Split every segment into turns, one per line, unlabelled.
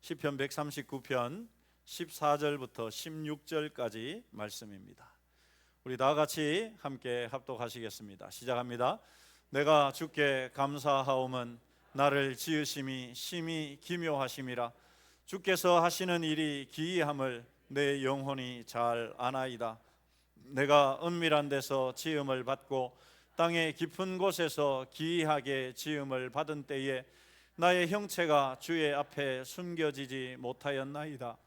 시편 139편 14절부터 16절까지 말씀입니다. 우리 다 같이 함께 합독하시겠습니다. 시작합니다. 내가 주께 감사하오면 나를 지으심이 심히 기묘하심이라. 주께서 하시는 일이 기이함을 내 영혼이 잘 아나이다. 내가 은밀한 데서 지음을 받고 땅의 깊은 곳에서 기이하게 지음을 받은 때에 나의 형체가 주의 앞에 숨겨지지 못하였나이다.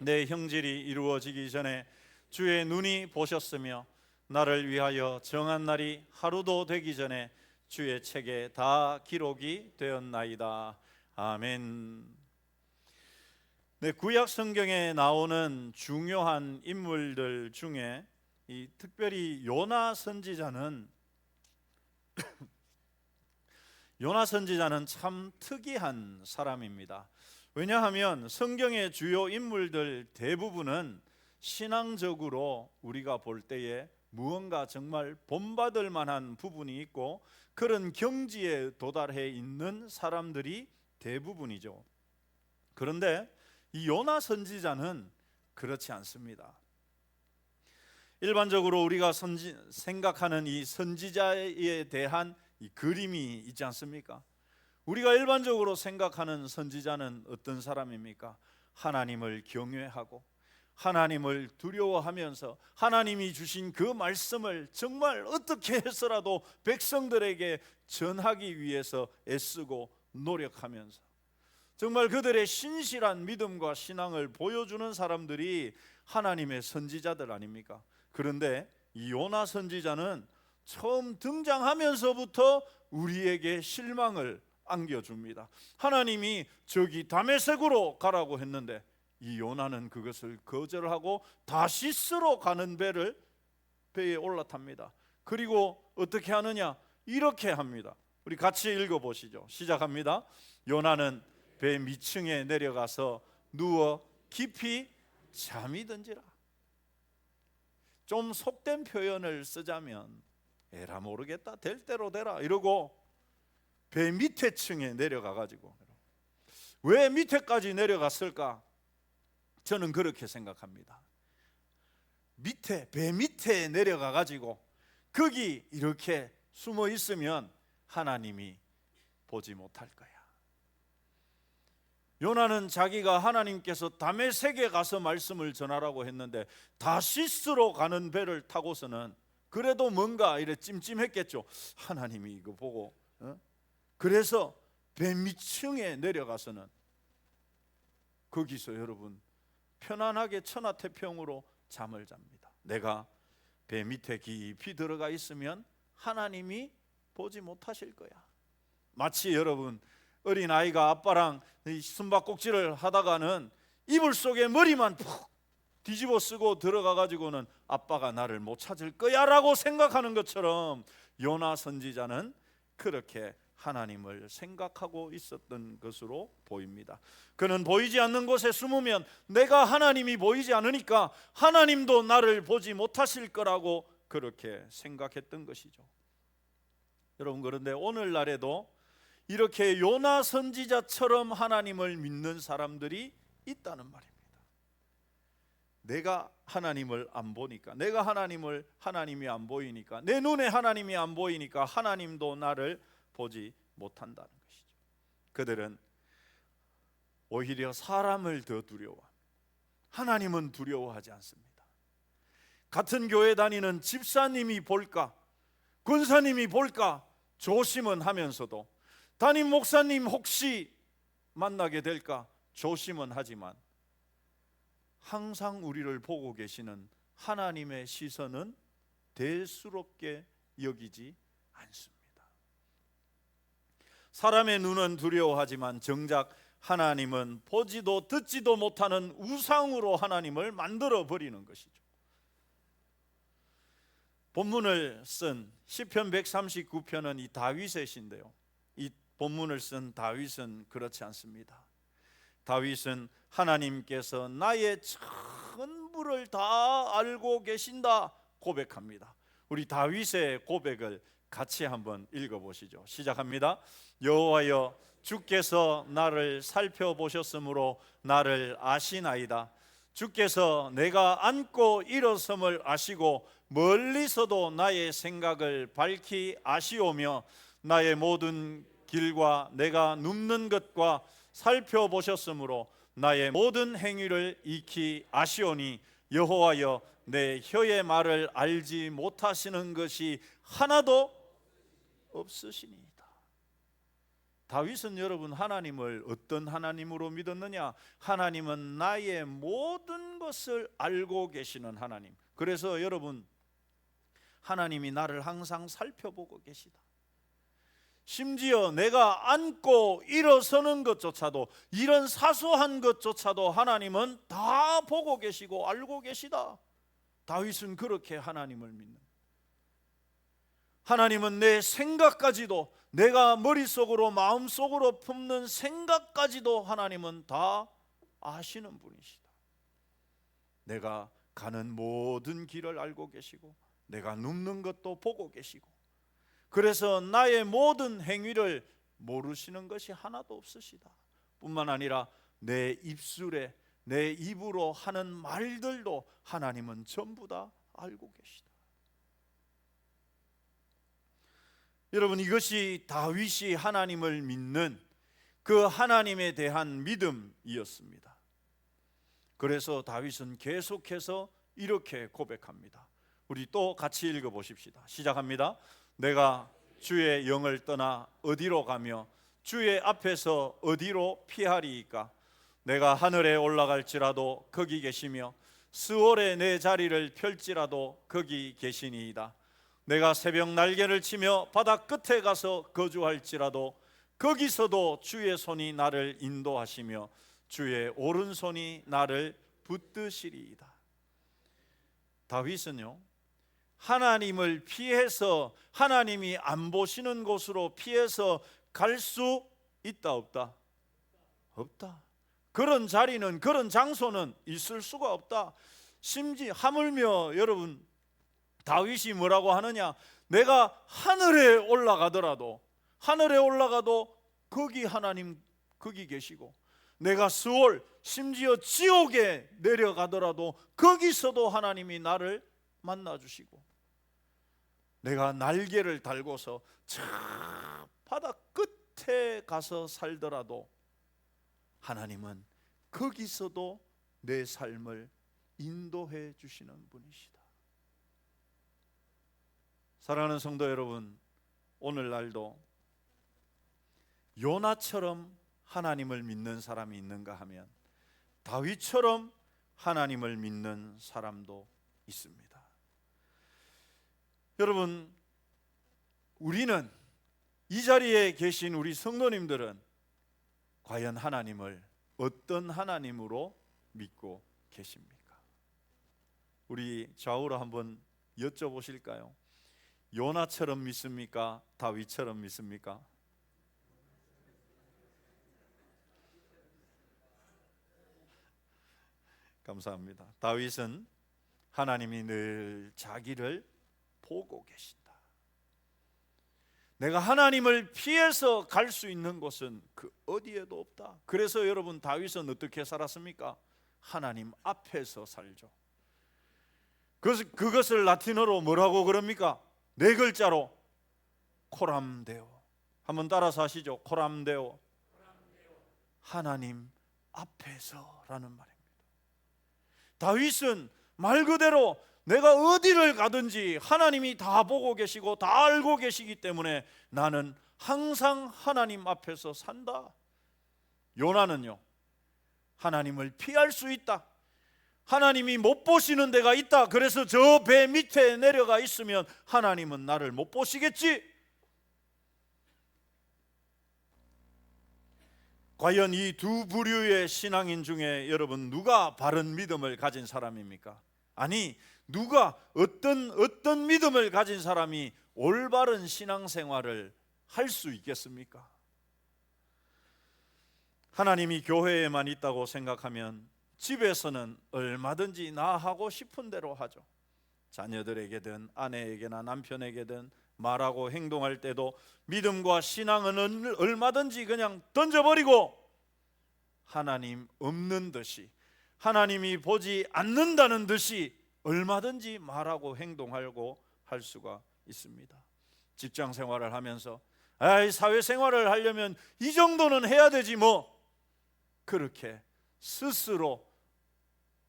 내 형질이 이루어지기 전에 주의 눈이 보셨으며 나를 위하여 정한 날이 하루도 되기 전에 주의 책에 다 기록이 되었나이다. 아멘. 네, 구약 성경에 나오는 중요한 인물들 중에 특별히 요나 선지자는 참 특이한 사람입니다. 왜냐하면 성경의 주요 인물들 대부분은 신앙적으로 우리가 볼 때에 무언가 정말 본받을 만한 부분이 있고 그런 경지에 도달해 있는 사람들이 대부분이죠. 그런데 이 요나 선지자는 그렇지 않습니다. 일반적으로 우리가 생각하는 이 선지자에 대한 이 그림이 있지 않습니까? 우리가 일반적으로 생각하는 선지자는 어떤 사람입니까? 하나님을 경외하고 하나님을 두려워하면서 하나님이 주신 그 말씀을 정말 어떻게 해서라도 백성들에게 전하기 위해서 애쓰고 노력하면서 정말 그들의 신실한 믿음과 신앙을 보여주는 사람들이 하나님의 선지자들 아닙니까? 그런데 이 요나 선지자는 처음 등장하면서부터 우리에게 실망을 안겨줍니다. 하나님이 저기 다메섹으로 가라고 했는데 이 요나는 그것을 거절하고 다시스로 가는 배에 올라탑니다. 그리고 어떻게 하느냐? 이렇게 합니다. 우리 같이 읽어보시죠. 시작합니다. 요나는 배 밑층에 내려가서 누워 깊이 잠이 든지라. 좀 속된 표현을 쓰자면 에라 모르겠다, 될 대로 되라 이러고 배 밑에 층에 내려가 가지고, 왜 밑에까지 내려갔을까? 저는 그렇게 생각합니다. 배 밑에 내려가 가지고 거기 이렇게 숨어 있으면 하나님이 보지 못할 거야. 요나는 자기가 하나님께서 다메섹에 가서 말씀을 전하라고 했는데 다시스로 가는 배를 타고서는 그래도 뭔가 이래 찜찜했겠죠. 하나님이 이거 보고 그래서 배 밑층에 내려가서는 거기서 여러분 편안하게 천하태평으로 잠을 잡니다. 내가 배 밑에 깊이 들어가 있으면 하나님이 보지 못하실 거야. 마치 여러분 어린아이가 아빠랑 숨바꼭질을 하다가는 이불 속에 머리만 푹 뒤집어 쓰고 들어가 가지고는 아빠가 나를 못 찾을 거야 라고 생각하는 것처럼 요나 선지자는 그렇게 하나님을 생각하고 있었던 것으로 보입니다. 그는 보이지 않는 곳에 숨으면 내가 하나님이 보이지 않으니까 하나님도 나를 보지 못하실 거라고 그렇게 생각했던 것이죠. 여러분, 그런데 오늘날에도 이렇게 요나 선지자처럼 하나님을 믿는 사람들이 있다는 말입니다. 내가 하나님을 안 보니까, 하나님이 안 보이니까, 내 눈에 하나님이 안 보이니까 하나님도 나를 보지 못한다는 것이죠. 그들은 오히려 사람을 더 두려워합니다. 하나님은 두려워하지 않습니다. 같은 교회 다니는 집사님이 볼까, 권사님이 볼까 조심은 하면서도, 담임 목사님 혹시 만나게 될까 조심은 하지만 항상 우리를 보고 계시는 하나님의 시선은 대수롭게 여기지 않습니다. 사람의 눈은 두려워하지만 정작 하나님은 보지도 듣지도 못하는 우상으로 하나님을 만들어 버리는 것이죠. 본문을 쓴 시편 139편은 이 다윗의 시인데요, 이 본문을 쓴 다윗은 그렇지 않습니다. 다윗은 하나님께서 나의 전부를 다 알고 계신다 고백합니다. 우리 다윗의 고백을 같이 한번 읽어보시죠. 시작합니다. 여호와여, 주께서 나를 살펴보셨으므로 나를 아시나이다. 주께서 내가 앉고 일어섬을 아시고 멀리서도 나의 생각을 밝히 아시오며 나의 모든 길과 내가 눕는 것과 살펴보셨으므로 나의 모든 행위를 익히 아시오니 여호와여 내 혀의 말을 알지 못하시는 것이 하나도 없으시니이다. 다윗은 여러분 하나님을 어떤 하나님으로 믿었느냐? 하나님은 나의 모든 것을 알고 계시는 하나님. 그래서 여러분 하나님이 나를 항상 살펴보고 계시다. 심지어 내가 앉고 일어서는 것조차도, 이런 사소한 것조차도 하나님은 다 보고 계시고 알고 계시다. 다윗은 그렇게 하나님을 믿는, 하나님은 내 생각까지도, 내가 머릿속으로 마음속으로 품는 생각까지도 하나님은 다 아시는 분이시다. 내가 가는 모든 길을 알고 계시고 내가 눕는 것도 보고 계시고, 그래서 나의 모든 행위를 모르시는 것이 하나도 없으시다. 뿐만 아니라 내 입술에, 내 입으로 하는 말들도 하나님은 전부 다 알고 계시다. 여러분, 이것이 다윗이 하나님을 믿는 그 하나님에 대한 믿음이었습니다. 그래서 다윗은 계속해서 이렇게 고백합니다. 우리 또 같이 읽어보십시다. 시작합니다. 내가 주의 영을 떠나 어디로 가며 주의 앞에서 어디로 피하리이까? 내가 하늘에 올라갈지라도 거기 계시며 스월에 내 자리를 펼지라도 거기 계시니이다. 내가 새벽 날개를 치며 바다 끝에 가서 거주할지라도 거기서도 주의 손이 나를 인도하시며 주의 오른손이 나를 붙드시리이다. 다윗은요, 하나님을 피해서, 하나님이 안 보시는 곳으로 피해서 갈 수 있다 없다? 없다. 그런 자리는, 그런 장소는 있을 수가 없다. 심지어 하물며 여러분, 다윗이 뭐라고 하느냐? 내가 하늘에 올라가더라도, 하늘에 올라가도 거기 하나님 거기 계시고, 내가 스월, 심지어 지옥에 내려가더라도 거기서도 하나님이 나를 만나주시고, 내가 날개를 달고서 저 바다 끝에 가서 살더라도 하나님은 거기서도 내 삶을 인도해 주시는 분이시다. 사랑하는 성도 여러분, 오늘날도 요나처럼 하나님을 믿는 사람이 있는가 하면 다윗처럼 하나님을 믿는 사람도 있습니다. 여러분, 우리는, 이 자리에 계신 우리 성도님들은 과연 하나님을 어떤 하나님으로 믿고 계십니까? 우리 좌우로 한번 여쭤보실까요? 요나처럼 믿습니까? 다윗처럼 믿습니까? 감사합니다. 다윗은 하나님이 늘 자기를 보고 계신다. 내가 하나님을 피해서 갈 수 있는 곳은 그 어디에도 없다. 그래서 여러분, 다윗은 어떻게 살았습니까? 하나님 앞에서 살죠. 그것을 라틴어로 뭐라고 그럽니까? 네 글자로 코람데오. 한번 따라서 하시죠. 코람데오. 하나님 앞에서라는 말입니다. 다윗은 말 그대로 내가 어디를 가든지 하나님이 다 보고 계시고 다 알고 계시기 때문에 나는 항상 하나님 앞에서 산다. 요나는요, 하나님을 피할 수 있다. 하나님이 못 보시는 데가 있다. 그래서 저 배 밑에 내려가 있으면 하나님은 나를 못 보시겠지. 과연 이 두 부류의 신앙인 중에 여러분, 누가 바른 믿음을 가진 사람입니까? 아니, 누가 어떤 믿음을 가진 사람이 올바른 신앙생활을 할 수 있겠습니까? 하나님이 교회에만 있다고 생각하면 집에서는 얼마든지 나 하고 싶은 대로 하죠. 자녀들에게든 아내에게나 남편에게든 말하고 행동할 때도 믿음과 신앙은 얼마든지 그냥 던져버리고 하나님 없는 듯이, 하나님이 보지 않는다는 듯이 얼마든지 말하고 행동하고 할 수가 있습니다. 직장 생활을 하면서 사회생활을 하려면 이 정도는 해야 되지 뭐, 그렇게 스스로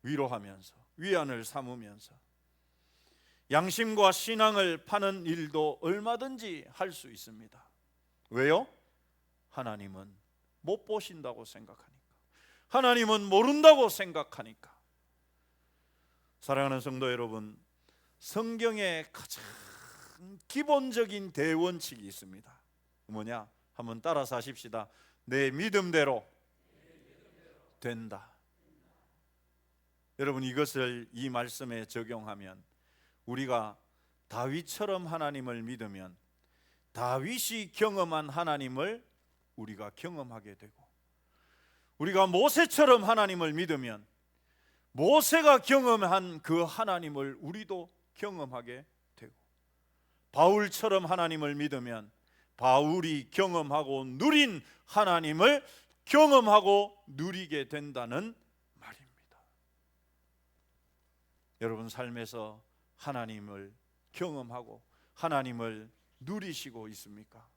위로하면서 위안을 삼으면서 양심과 신앙을 파는 일도 얼마든지 할 수 있습니다. 왜요? 하나님은 못 보신다고 생각하니까, 하나님은 모른다고 생각하니까. 사랑하는 성도 여러분, 성경에 가장 기본적인 대원칙이 있습니다. 뭐냐? 한번 따라서 하십시다. 내 믿음대로 된다. 여러분, 이것을 이 말씀에 적용하면 우리가 다윗처럼 하나님을 믿으면 다윗이 경험한 하나님을 우리가 경험하게 되고, 우리가 모세처럼 하나님을 믿으면 모세가 경험한 그 하나님을 우리도 경험하게 되고, 바울처럼 하나님을 믿으면 바울이 경험하고 누린 하나님을 경험하고 누리게 된다는 말입니다. 여러분 삶에서 하나님을 경험하고 하나님을 누리시고 있습니까?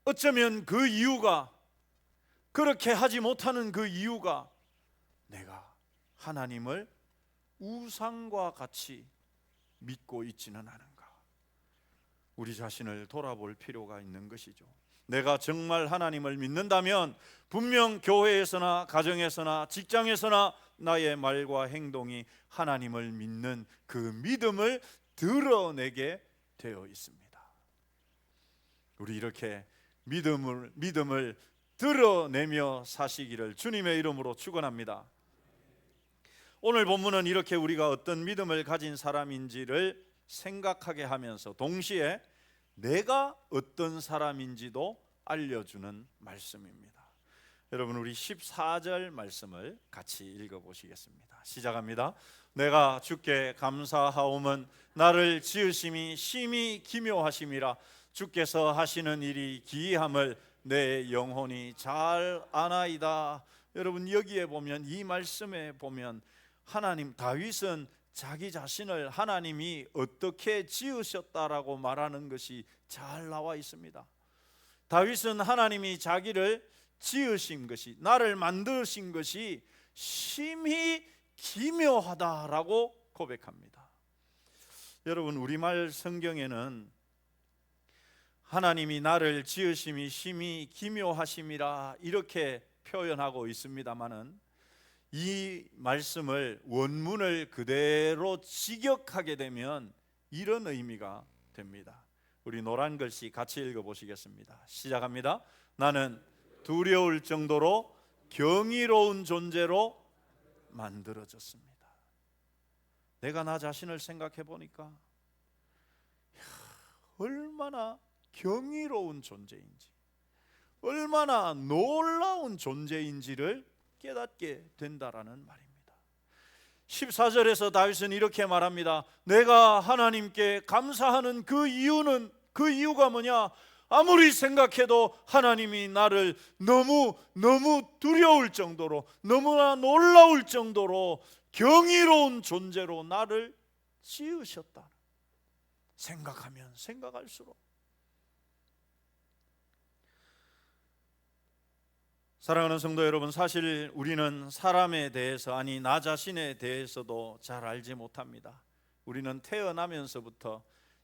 어쩌면 그 이유가, 그렇게 하지 못하는 그 이유가 내가 하나님을 우상과 같이 믿고 있지는 않은가? 우리 자신을 돌아볼 필요가 있는 것이죠. 내가 정말 하나님을 믿는다면 분명 교회에서나 가정에서나 직장에서나 나의 말과 행동이 하나님을 믿는 그 믿음을 드러내게 되어 있습니다. 우리 이렇게 믿음을 드러내며 사시기를 주님의 이름으로 축원합니다. 오늘 본문은 이렇게 우리가 어떤 믿음을 가진 사람인지를 생각하게 하면서 동시에 내가 어떤 사람인지도 알려주는 말씀입니다. 여러분, 우리 14절 말씀을 같이 읽어보시겠습니다. 시작합니다. 내가 주께 감사하오면 나를 지으심이 심히 기묘하심이라. 주께서 하시는 일이 기이함을 내 영혼이 잘 아나이다. 여러분, 여기에 보면, 이 말씀에 보면 하나님, 다윗은 자기 자신을 하나님이 어떻게 지으셨다라고 말하는 것이 잘 나와 있습니다. 다윗은 하나님이 자기를 지으신 것이, 나를 만드신 것이 심히 기묘하다라고 고백합니다. 여러분, 우리말 성경에는 하나님이 나를 지으심이 심히 기묘하심이라 이렇게 표현하고 있습니다마는, 이 말씀을 원문을 그대로 직역하게 되면 이런 의미가 됩니다. 우리 노란 글씨 같이 읽어보시겠습니다. 시작합니다. 나는 두려울 정도로 경이로운 존재로 만들어졌습니다. 내가 나 자신을 생각해 보니까 얼마나 경이로운 존재인지, 얼마나 놀라운 존재인지를 깨닫게 된다라는 말입니다. 14절에서 다윗은 이렇게 말합니다. 내가 하나님께 감사하는 그 이유가 뭐냐? 아무리 생각해도 하나님이 나를 너무 두려울 정도로, 너무나 놀라울 정도로 경이로운 존재로 나를 지으셨다. 생각하면 생각할수록. 사랑하는 성도 여러분, 사실 우리는 사람에 대해서, 아니 나 자신에 대해서도 잘 알지 못합니다. 우리는 태어나면서부터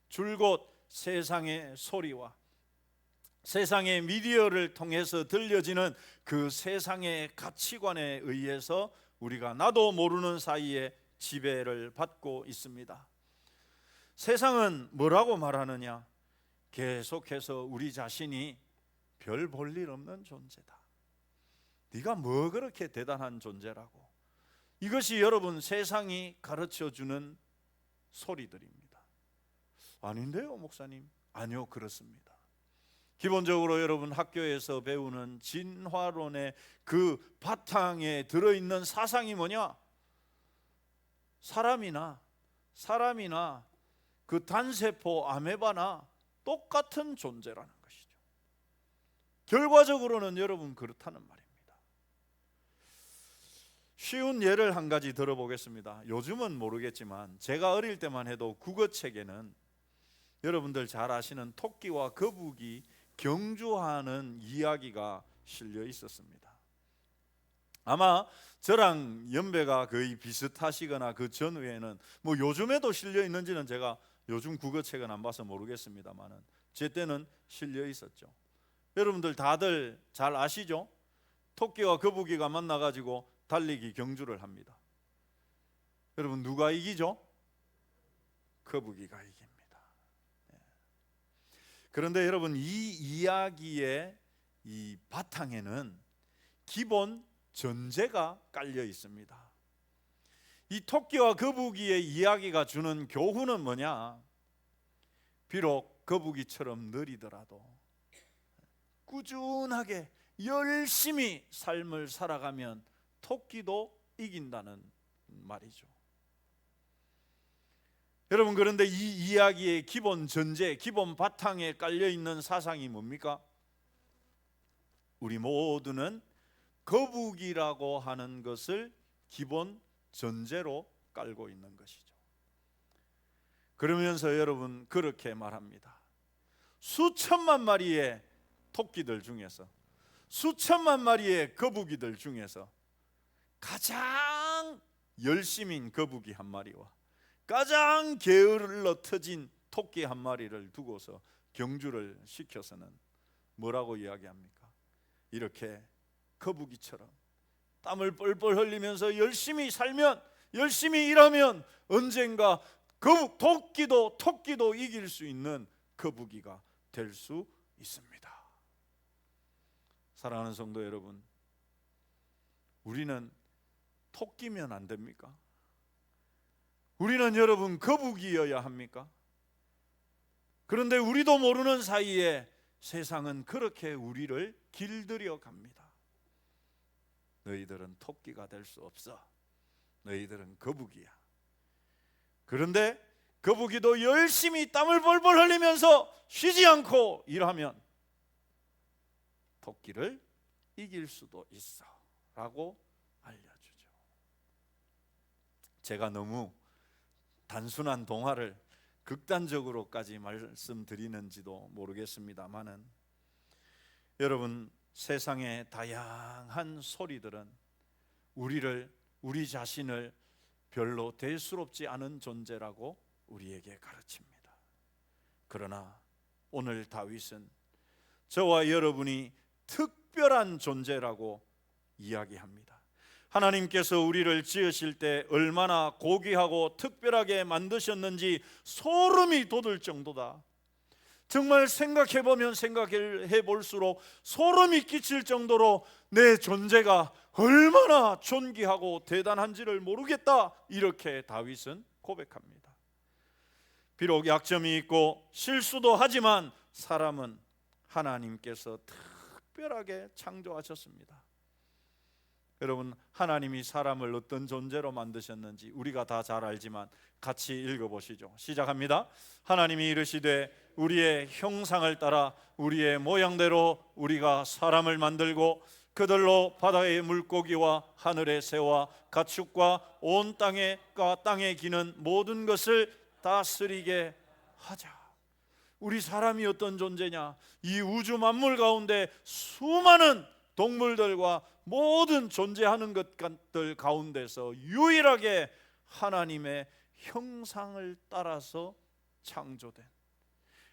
줄곧 세상의 소리와 세상의 미디어를 통해서 들려지는 그 세상의 가치관에 의해서 우리가 나도 모르는 사이에 지배를 받고 있습니다. 세상은 뭐라고 말하느냐? 계속해서 우리 자신이 별 볼 일 없는 존재다. 네가 뭐 그렇게 대단한 존재라고. 이것이 여러분 세상이 가르쳐주는 소리들입니다. 아닌데요 목사님? 아니요, 그렇습니다. 기본적으로 여러분 학교에서 배우는 진화론의 그 바탕에 들어있는 사상이 뭐냐? 사람이나 그 단세포 아메바나 똑같은 존재라는 것이죠. 결과적으로는 여러분 그렇다는 말입니다. 쉬운 예를 한 가지 들어보겠습니다. 요즘은 모르겠지만 제가 어릴 때만 해도 국어책에는 여러분들 잘 아시는 토끼와 거북이 경주하는 이야기가 실려 있었습니다. 아마 저랑 연배가 거의 비슷하시거나 그 전후에는 뭐 요즘에도 실려 있는지는 제가 요즘 국어책은 안 봐서 모르겠습니다만은 제 때는 실려 있었죠. 여러분들 다들 잘 아시죠? 토끼와 거북이가 만나가지고 달리기 경주를 합니다. 여러분 누가 이기죠? 거북이가 이깁니다. 그런데 여러분 이 이야기의 이 바탕에는 기본 전제가 깔려 있습니다. 이 토끼와 거북이의 이야기가 주는 교훈은 뭐냐? 비록 거북이처럼 느리더라도 꾸준하게 열심히 삶을 살아가면 토끼도 이긴다는 말이죠. 여러분 그런데 이 이야기의 기본 전제, 기본 바탕에 깔려 있는 사상이 뭡니까? 우리 모두는 거북이라고 하는 것을 기본 전제로 깔고 있는 것이죠. 그러면서 여러분 그렇게 말합니다. 수천만 마리의 토끼들 중에서, 수천만 마리의 거북이들 중에서 가장 열심인 거북이 한 마리와 가장 게을러 터진 토끼 한 마리를 두고서 경주를 시켜서는 뭐라고 이야기합니까? 이렇게 거북이처럼 땀을 뻘뻘 흘리면서 열심히 살면, 열심히 일하면 언젠가 토끼도 이길 수 있는 거북이가 될 수 있습니다. 사랑하는 성도 여러분, 우리는 토끼면 안 됩니까? 우리는 여러분 거북이여야 합니까? 그런데 우리도 모르는 사이에 세상은 그렇게 우리를 길들여 갑니다. 너희들은 토끼가 될 수 없어. 너희들은 거북이야. 그런데 거북이도 열심히 땀을 벌벌 흘리면서 쉬지 않고 일하면 토끼를 이길 수도 있어 라고 알려주죠. 제가 너무 단순한 동화를 극단적으로까지 말씀드리는지도 모르겠습니다만은 여러분 세상의 다양한 소리들은 우리 자신을 별로 대수롭지 않은 존재라고 우리에게 가르칩니다. 그러나 오늘 다윗은 저와 여러분이 특별한 존재라고 이야기합니다. 하나님께서 우리를 지으실 때 얼마나 고귀하고 특별하게 만드셨는지 소름이 돋을 정도다. 정말 생각해 볼수록 소름이 끼칠 정도로 내 존재가 얼마나 존귀하고 대단한지를 모르겠다. 이렇게 다윗은 고백합니다. 비록 약점이 있고 실수도 하지만 사람은 하나님께서 특별하게 창조하셨습니다. 여러분 하나님이 사람을 어떤 존재로 만드셨는지 우리가 다 잘 알지만 같이 읽어보시죠. 시작합니다. 하나님이 이르시되 우리의 형상을 따라 우리의 모양대로 우리가 사람을 만들고 그들로 바다의 물고기와 하늘의 새와 가축과 온 땅에 기는 모든 것을 다스리게 하자. 우리 사람이 어떤 존재냐? 이 우주 만물 가운데 수많은 동물들과 모든 존재하는 것들 가운데서 유일하게 하나님의 형상을 따라서 창조된,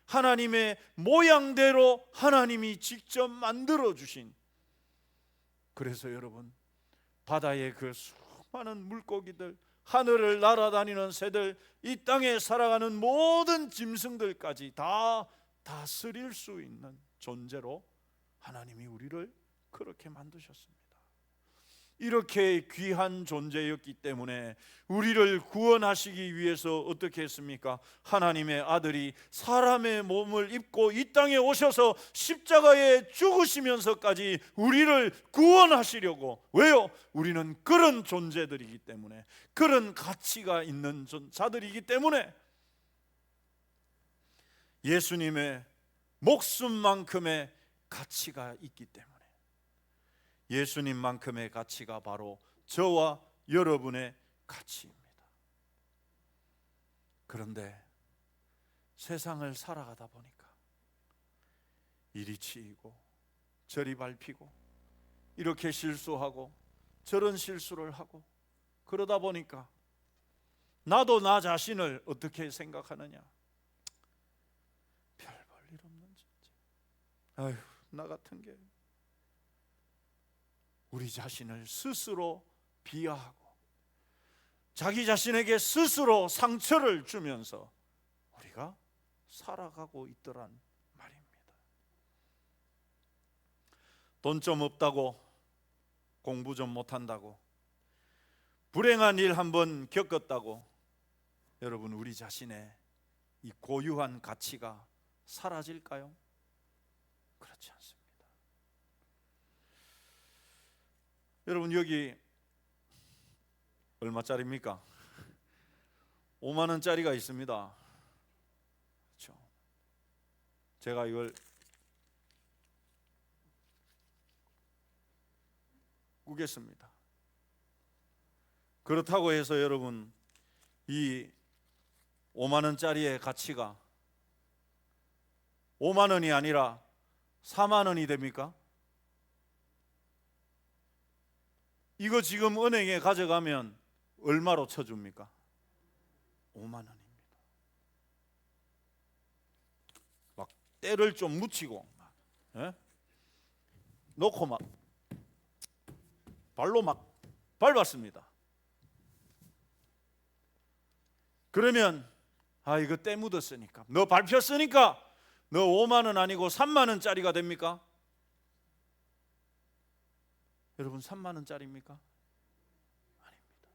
하나님의 모양대로 하나님이 직접 만들어 주신, 그래서 여러분 바다의 그 수많은 물고기들, 하늘을 날아다니는 새들, 이 땅에 살아가는 모든 짐승들까지 다 다스릴 수 있는 존재로 하나님이 우리를 그렇게 만드셨습니다. 이렇게 귀한 존재였기 때문에 우리를 구원하시기 위해서 어떻게 했습니까? 하나님의 아들이 사람의 몸을 입고 이 땅에 오셔서 십자가에 죽으시면서까지 우리를 구원하시려고. 왜요? 우리는 그런 존재들이기 때문에, 그런 가치가 있는 자들이기 때문에 예수님의 목숨만큼의 가치가 있기 때문에 예수님만큼의 가치가 바로 저와 여러분의 가치입니다. 그런데 세상을 살아가다 보니까 이리 치이고 저리 밟히고 이렇게 실수하고 저런 실수를 하고 그러다 보니까 나도 나 자신을 어떻게 생각하느냐? 별 볼 일 없는 존재. 아휴, 나 같은 게. 우리 자신을 스스로 비하하고 자기 자신에게 스스로 상처를 주면서 우리가 살아가고 있더란 말입니다. 돈 좀 없다고, 공부 좀 못한다고, 불행한 일 한번 겪었다고 여러분 우리 자신의 이 고유한 가치가 사라질까요? 그렇지 않습니다. 여러분 여기 얼마짜리입니까? 5만 원짜리가 있습니다. 그렇죠? 제가 이걸 꾸겠습니다. 그렇다고 해서 여러분 이 5만 원짜리의 가치가 5만 원이 아니라 4만 원이 됩니까? 이거 지금 은행에 가져가면 얼마로 쳐줍니까? 5만 원입니다. 막 때를 좀 묻히고 놓고 막 발로 막 밟았습니다. 그러면 이거 때 묻었으니까 너 밟혔으니까 너 5만 원 아니고 3만 원짜리가 됩니까? 여러분 3만 원짜리입니까? 아닙니다.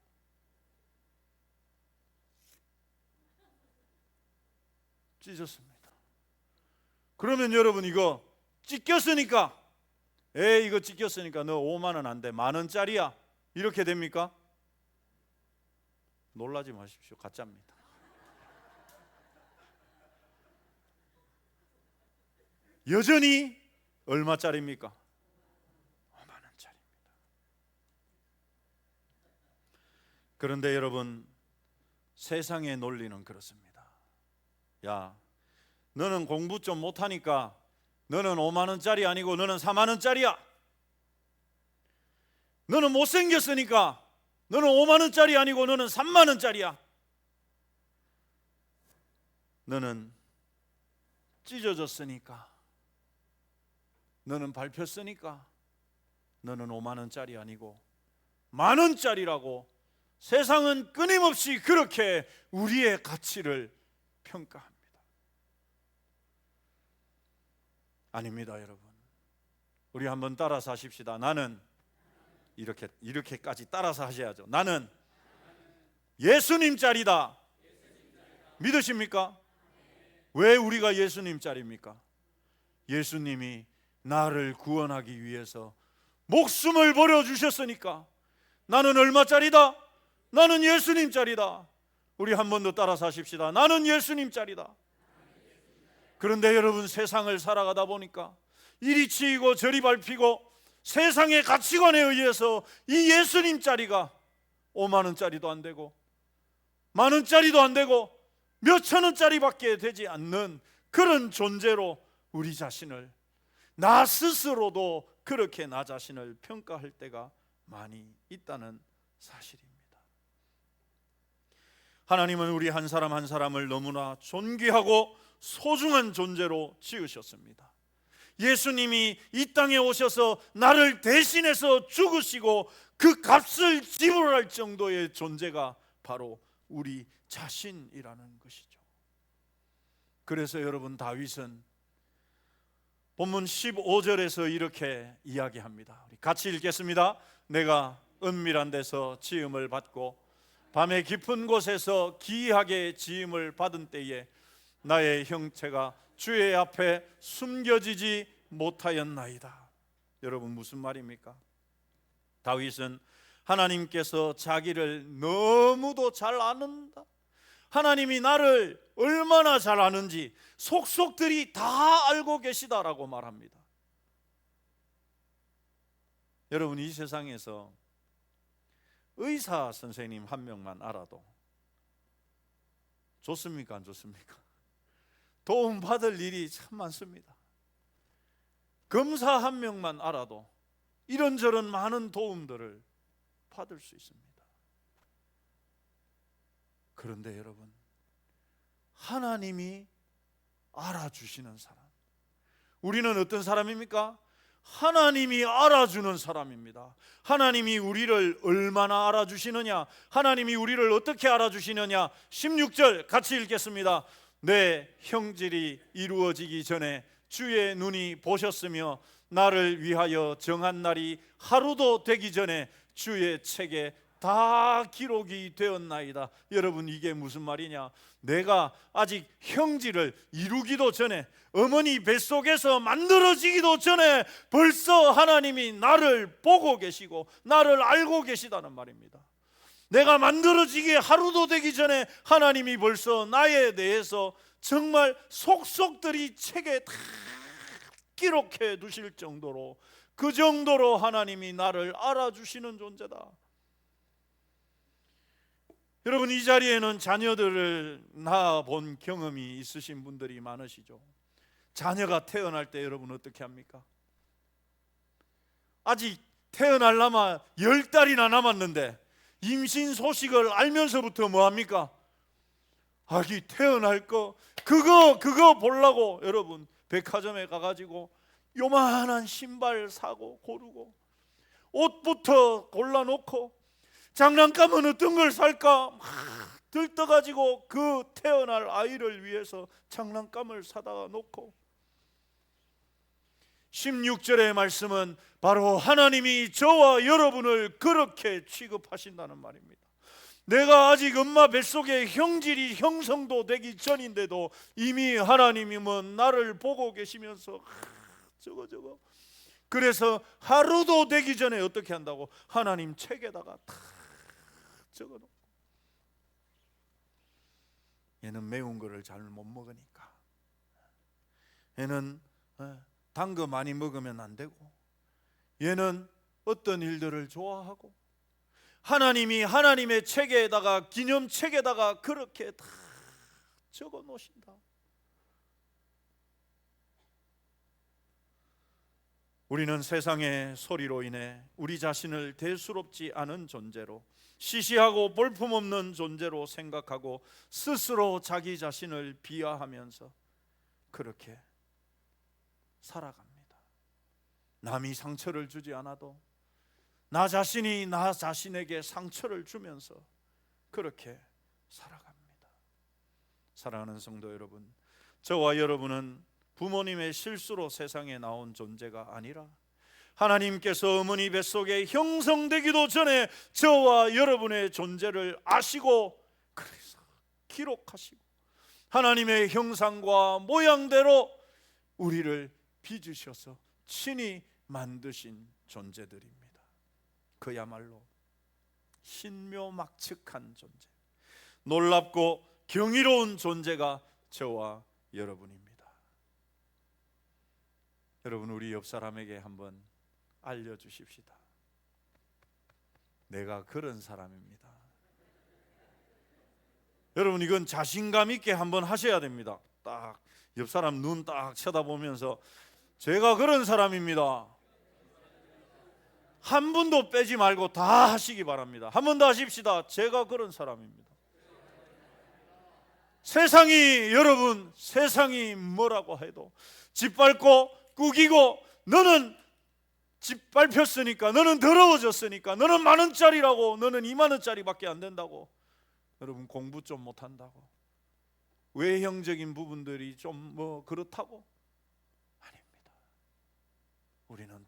찢었습니다. 그러면 여러분 이거 찢겼으니까 이거 찢겼으니까 너 5만 원 안 돼. 만 원짜리야. 이렇게 됩니까? 놀라지 마십시오. 가짜입니다. 여전히 얼마짜리입니까? 5만 원짜리입니다. 그런데 여러분 세상의 논리는 그렇습니다. 야, 너는 공부 좀 못하니까 너는 5만 원짜리 아니고 너는 4만 원짜리야. 너는 못생겼으니까 너는 5만 원짜리 아니고 너는 3만 원짜리야. 너는 찢어졌으니까 너는 밟혔으니까 너는 5만 원짜리 아니고 만 원짜리라고 세상은 끊임없이 그렇게 우리의 가치를 평가합니다. 아닙니다, 여러분. 우리 한번 따라서 하십시다. 나는 이렇게까지 따라서 하셔야죠. 나는 예수님 짤이다. 믿으십니까? 왜 우리가 예수님 짤입니까? 예수님이 나를 구원하기 위해서 목숨을 버려주셨으니까 나는 얼마짜리다? 나는 예수님 짤이다. 우리 한 번 더 따라서 하십시다. 나는 예수님 짤이다. 그런데 여러분 세상을 살아가다 보니까 이리 치이고 저리 밟히고 세상의 가치관에 의해서 이 예수님 짤이가 5만 원짜리도 안 되고 만 원짜리도 안 되고 몇천 원짜리밖에 되지 않는 그런 존재로 우리 자신을, 나 스스로도 그렇게 나 자신을 평가할 때가 많이 있다는 사실입니다. 하나님은 우리 한 사람 한 사람을 너무나 존귀하고 소중한 존재로 지으셨습니다. 예수님이 이 땅에 오셔서 나를 대신해서 죽으시고 그 값을 지불할 정도의 존재가 바로 우리 자신이라는 것이죠. 그래서 여러분 다윗은 본문 15절에서 이렇게 이야기합니다. 우리 같이 읽겠습니다. 내가 은밀한 데서 지음을 받고 밤의 깊은 곳에서 기이하게 지음을 받은 때에 나의 형체가 주의 앞에 숨겨지지 못하였나이다. 여러분 무슨 말입니까? 다윗은 하나님께서 자기를 너무도 잘 아는다, 하나님이 나를 얼마나 잘 아는지 속속들이 다 알고 계시다라고 말합니다. 여러분, 이 세상에서 의사 선생님 한 명만 알아도 좋습니까? 안 좋습니까? 도움 받을 일이 참 많습니다. 검사 한 명만 알아도 이런저런 많은 도움들을 받을 수 있습니다. 그런데 여러분, 하나님이 알아주시는 사람, 우리는 어떤 사람입니까? 하나님이 알아주는 사람입니다. 하나님이 우리를 얼마나 알아주시느냐, 하나님이 우리를 어떻게 알아주시느냐. 16절 같이 읽겠습니다. 내 형질이 이루어지기 전에 주의 눈이 보셨으며 나를 위하여 정한 날이 하루도 되기 전에 주의 책에 다 기록이 되었나이다. 여러분, 이게 무슨 말이냐? 내가 아직 형질을 이루기도 전에, 어머니 뱃속에서 만들어지기도 전에 벌써 하나님이 나를 보고 계시고 나를 알고 계시다는 말입니다. 내가 만들어지기 하루도 되기 전에 하나님이 벌써 나에 대해서 정말 속속들이 책에 다 기록해 두실 정도로, 그 정도로 하나님이 나를 알아주시는 존재다. 여러분, 이 자리에는 자녀들을 낳아본 경험이 있으신 분들이 많으시죠. 자녀가 태어날 때 여러분 어떻게 합니까? 아직 태어날라마 10달이나 남았는데 임신 소식을 알면서부터 뭐합니까? 아기 태어날 거 그거 보려고 여러분 백화점에 가가지고 요만한 신발 사고 고르고, 옷부터 골라놓고, 장난감은 어떤 걸 살까 막 들떠가지고 그 태어날 아이를 위해서 장난감을 사다 놓고, 16절의 말씀은 바로 하나님이 저와 여러분을 그렇게 취급하신다는 말입니다. 내가 아직 엄마 뱃속에 형질이 형성도 되기 전인데도 이미 하나님은 나를 보고 계시면서 저거 그래서 하루도 되기 전에 어떻게 한다고? 하나님 책에다가 다 적어놓고. 얘는 매운 거를 잘 못 먹으니까, 얘는 단 거 많이 먹으면 안 되고, 얘는 어떤 일들을 좋아하고, 하나님이 하나님의 책에다가, 기념책에다가 그렇게 다 적어 놓으신다. 우리는 세상의 소리로 인해 우리 자신을 대수롭지 않은 존재로, 시시하고 볼품없는 존재로 생각하고 스스로 자기 자신을 비하하면서 그렇게 살아갑니다. 남이 상처를 주지 않아도 나 자신이 나 자신에게 상처를 주면서 그렇게 살아갑니다. 사랑하는 성도 여러분, 저와 여러분은 부모님의 실수로 세상에 나온 존재가 아니라 하나님께서 어머니 뱃속에 형성되기도 전에 저와 여러분의 존재를 아시고 그래서 기록하시고 하나님의 형상과 모양대로 우리를 빚으셔서 친히 만드신 존재들입니다. 그야말로 신묘막측한 존재, 놀랍고 경이로운 존재가 저와 여러분입니다. 여러분, 우리 옆 사람에게 한번 알려주십시다. 내가 그런 사람입니다. 여러분, 이건 자신감 있게 한번 하셔야 됩니다. 딱 옆 사람 눈 딱 쳐다보면서 제가 그런 사람입니다. 한 분도 빼지 말고 다 하시기 바랍니다. 한 번 더 하십시다. 제가 그런 사람입니다. 세상이, 여러분, 세상이 뭐라고 해도 짓밟고 꾸기고, 너는 짓밟혔으니까, 너는 더러워졌으니까, 너는 10,000원짜리라고, 너는 20,000원짜리밖에 안 된다고, 여러분 공부 좀 못한다고, 외형적인 부분들이 좀 뭐 그렇다고, 아닙니다. 우리는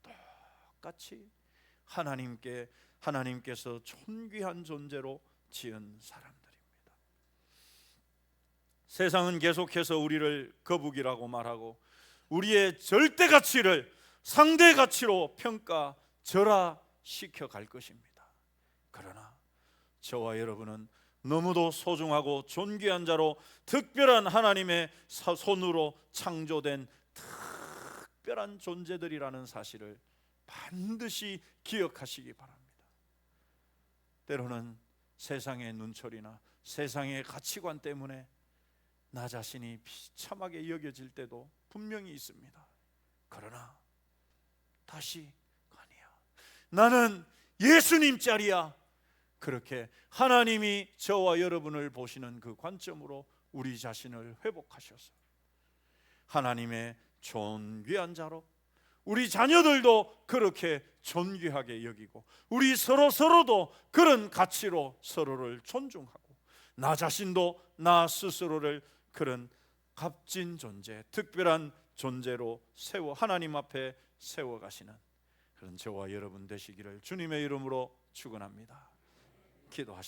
똑같이 하나님께서 존귀한 존재로 지은 사람들입니다. 세상은 계속해서 우리를 거북이라고 말하고 우리의 절대 가치를 상대 가치로 평가 절하시켜 갈 것입니다. 그러나 저와 여러분은 너무도 소중하고 존귀한 자로 특별한 하나님의 손으로 창조된 특별한 존재들이라는 사실을 반드시 기억하시기 바랍니다. 때로는 세상의 눈초리나 세상의 가치관 때문에 나 자신이 비참하게 여겨질 때도 분명히 있습니다. 그러나 다시 아니야, 나는 예수님 짤이야. 그렇게 하나님이 저와 여러분을 보시는 그 관점으로 우리 자신을 회복하셔서 하나님의 존귀한 자로, 우리 자녀들도 그렇게 존귀하게 여기고, 우리 서로도 그런 가치로 서로를 존중하고, 나 자신도 나 스스로를 그런 값진 존재, 특별한 존재로 하나님 앞에 세워가시는 그런 저와 여러분 되시기를 주님의 이름으로 축원합니다. 기도하십시오.